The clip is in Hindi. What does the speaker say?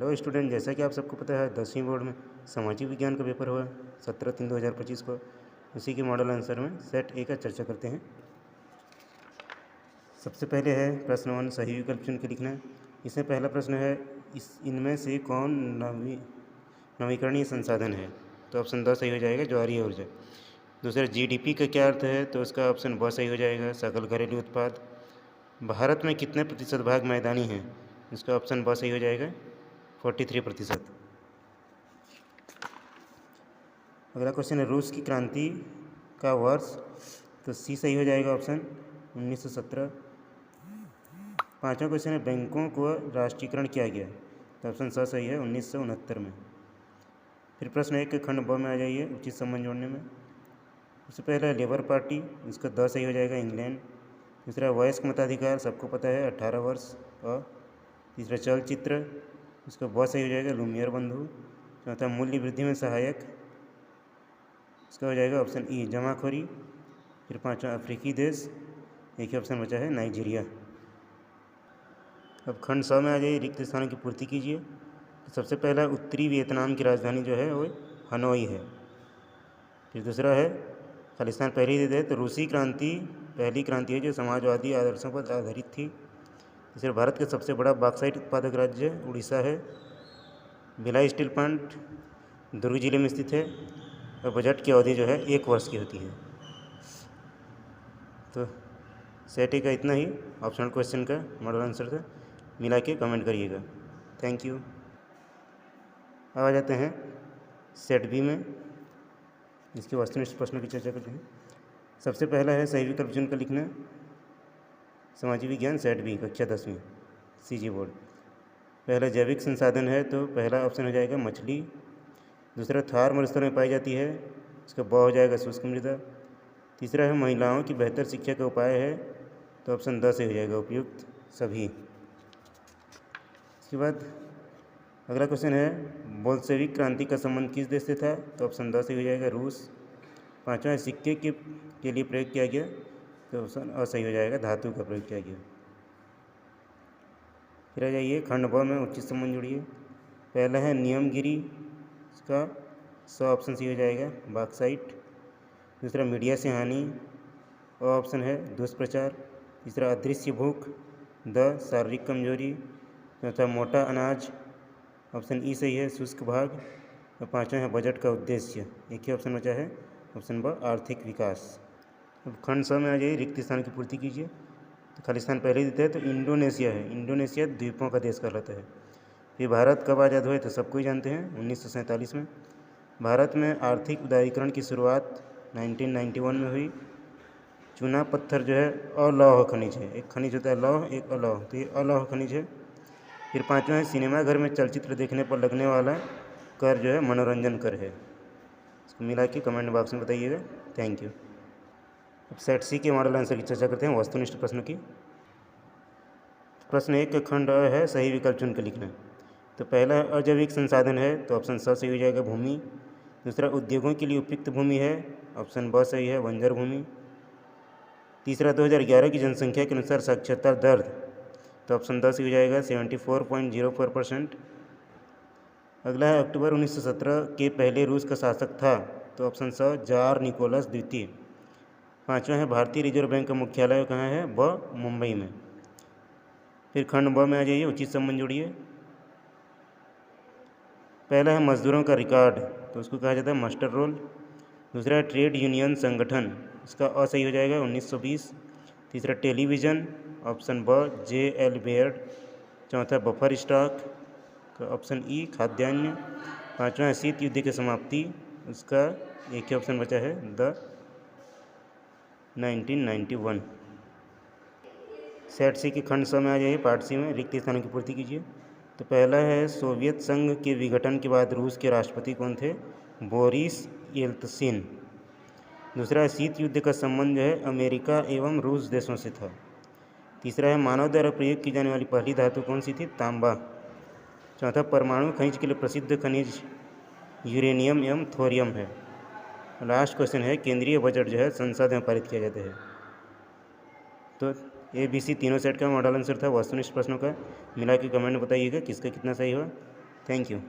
हेलो स्टूडेंट, जैसा कि आप सबको पता है 10वीं बोर्ड में सामाजिक विज्ञान का पेपर हुआ 17/3/2025 को। उसी के मॉडल आंसर में सेट ए का चर्चा करते हैं। सबसे पहले है प्रश्न 1, सही विकल्प चुन के लिखना है। इसमें पहला प्रश्न है, इनमें से कौन नवीकरणीय संसाधन है? तो ऑप्शन 2 सही हो जाएगा, ज्वारीय ऊर्जा। दूसरा, जीडीपी का क्या अर्थ है? तो उसका ऑप्शन ब सही हो जाएगा, सकल घरेलू उत्पाद। भारत में कितने प्रतिशत भाग मैदानी हैं? इसका ऑप्शन ब सही हो जाएगा, 43%। अगला क्वेश्चन है, रूस की क्रांति का वर्ष? तो सी सही हो जाएगा, ऑप्शन 1917। पांचवा क्वेश्चन है, बैंकों को राष्ट्रीयकरण किया गया? तो ऑप्शन स सही है, 1969 में। फिर प्रश्न 1 के खंड ब में आ जाइए, उचित संबंध जोड़ने में। सबसे पहला है लेबर पार्टी, इसका द सही हो जाएगा, इंग्लैंड। दूसरा, वयस्क मताधिकार, सबको पता है 18 वर्ष। और तीसरा, चलचित्र, इसका ब सही हो जाएगा, लुमियर बंधु। चौथा, मूल्य वृद्धि में सहायक, इसका हो जाएगा ऑप्शन ई, जमाखोरी। फिर पांचवा, अफ्रीकी देश, एक ही ऑप्शन बचा है, नाइजीरिया। अब खंड 100 में आ जाइए, रिक्त स्थानों की पूर्ति कीजिए। तो सबसे पहला, उत्तरी वियतनाम की राजधानी जो है वो हनोई है। फिर दूसरा है, खालिस्तान पहले ही दे दे तो रूसी क्रांति पहली क्रांति है जो समाजवादी आदर्शों पर आधारित थी। तीसरा, भारत का सबसे बड़ा बॉक्साइट उत्पादक राज्य उड़ीसा है। भिलाई स्टील प्लांट दुर्ग जिले में स्थित है। और बजट की अवधि जो है 1 वर्ष की होती है। तो सेट ए का इतना ही ऑप्शनल क्वेश्चन का मॉडल आंसर था, मिला के कमेंट करिएगा। Thank you. अब आ जाते हैं सेट बी में, इसके वस्तुनिष्ठ प्रश्नों की चर्चा करते हैं। सबसे पहला है, सही विकल्प चुन कर लिखना। सामाजिक विज्ञान सेट बी, कक्षा 10वीं, सीजी बोर्ड। पहला, जैविक संसाधन है तो पहला ऑप्शन हो जाएगा मछली। दूसरा, थार मरुस्थल में पाई जाती है, इसका ब हो जाएगा, शुष्क मृदा। तीसरा है, महिलाओं की बेहतर शिक्षा का उपाय है, तो ऑप्शन द से हो जाएगा, उपयुक्त सभी। इसके बाद अगला क्वेश्चन है, बोल्शेविक क्रांति का संबंध किस देश से था? तो ऑप्शन द से हो जाएगा, रूस। पांचवा है, सिक्के के लिए प्रयोग किया गया, तो ऑप्शन अ सही हो जाएगा, धातु का प्रयोग किया गया। फिर आ जाइए खंड ब में, उचित संबंध जोड़िए। पहला है नियमगिरी, इसका ऑप्शन सी हो जाएगा, बॉक्साइट। दूसरा, मीडिया से हानि, और ऑप्शन है दुष्प्रचार। तीसरा, अदृश्य भूख, द शारीरिक कमजोरी। चौथा, मोटा अनाज, ऑप्शन ई सही है, शुष्क भाग। और पांचवा है बजट का उद्देश्य, एक ही ऑप्शन बचा है, ऑप्शन ब आर्थिक विकास। अब खंड 100 में आ जाइए, रिक्त स्थान की पूर्ति कीजिए। तो खालिस्तान पहले देते हैं तो इंडोनेशिया है, इंडोनेशिया द्वीपों का देश कहलाता है। फिर भारत कब आज़ाद हुए? तो सबको ही जानते हैं, 1947 में। भारत में आर्थिक उदारीकरण की शुरुआत 1991 में हुई। चूना पत्थर जो है अलौह खनिज है, एक खनिज होता है लौह, एक अलौह, तो ये अलौह खनिज है। फिर पांचवा है, सिनेमा घर में चलचित्र देखने पर लगने वाला कर जो है मनोरंजन कर है। इसको मिला के कमेंट बॉक्स में बताइएगा। Thank you. अब सेट सी के मॉडल आंसर की चर्चा करते हैं, वस्तुनिष्ठ प्रश्न की। प्रश्न 1 का खंड अ है, सही विकल्प चुन कर लिखना। तो पहला, अजैविक संसाधन है, तो ऑप्शन स सही हो जाएगा, भूमि। दूसरा, उद्योगों के लिए उपयुक्त भूमि है, ऑप्शन ब सही है, बंजर भूमि। तीसरा, 2011 की जनसंख्या के अनुसार साक्षरता दर, तो ऑप्शन द सही हो जाएगा, 74.04%। अगला है, अक्टूबर 1917 के पहले रूस का शासक था, तो ऑप्शन स जार निकोलस द्वितीय। पांचवा है, भारतीय रिजर्व बैंक का मुख्यालय कहाँ है? ब मुंबई में। फिर खंड ब में आ जाइए, उचित संबंध जोड़िए। पहला है मजदूरों का रिकॉर्ड, तो उसको कहा जाता है मास्टर रोल। दूसरा है ट्रेड यूनियन संगठन, इसका अ सही हो जाएगा, 1920। तीसरा, टेलीविज़न, ऑप्शन ब जे एल बेयर्ड। चौथा, बफर स्टॉक, ऑप्शन ई, खाद्यान्न। पांचवा है शीत युद्ध की समाप्ति, उसका एक ही ऑप्शन बचा है, द 1991। सेट सी के खंड 100 में आ जाइए, पार्ट सी में, रिक्त स्थानों की पूर्ति कीजिए। तो पहला है, सोवियत संघ के विघटन के बाद रूस के राष्ट्रपति कौन थे? Boris Yeltsin. दूसरा है, शीत युद्ध का संबंध जो है अमेरिका एवं रूस देशों से था। तीसरा है, मानव द्वारा प्रयोग की जाने वाली पहली धातु कौन सी थी? तांबा। चौथा, परमाणु खनिज के लिए प्रसिद्ध खनिज यूरेनियम एवं थोरियम है। लास्ट क्वेश्चन है, केंद्रीय बजट जो है संसद में पारित किया जाता है। तो ABC तीनों सेट का मॉडल आंसर था, वस्तुनिष्ठ प्रश्नों का। मिला के कमेंट बताइएगा किसका कितना सही हुआ। Thank you.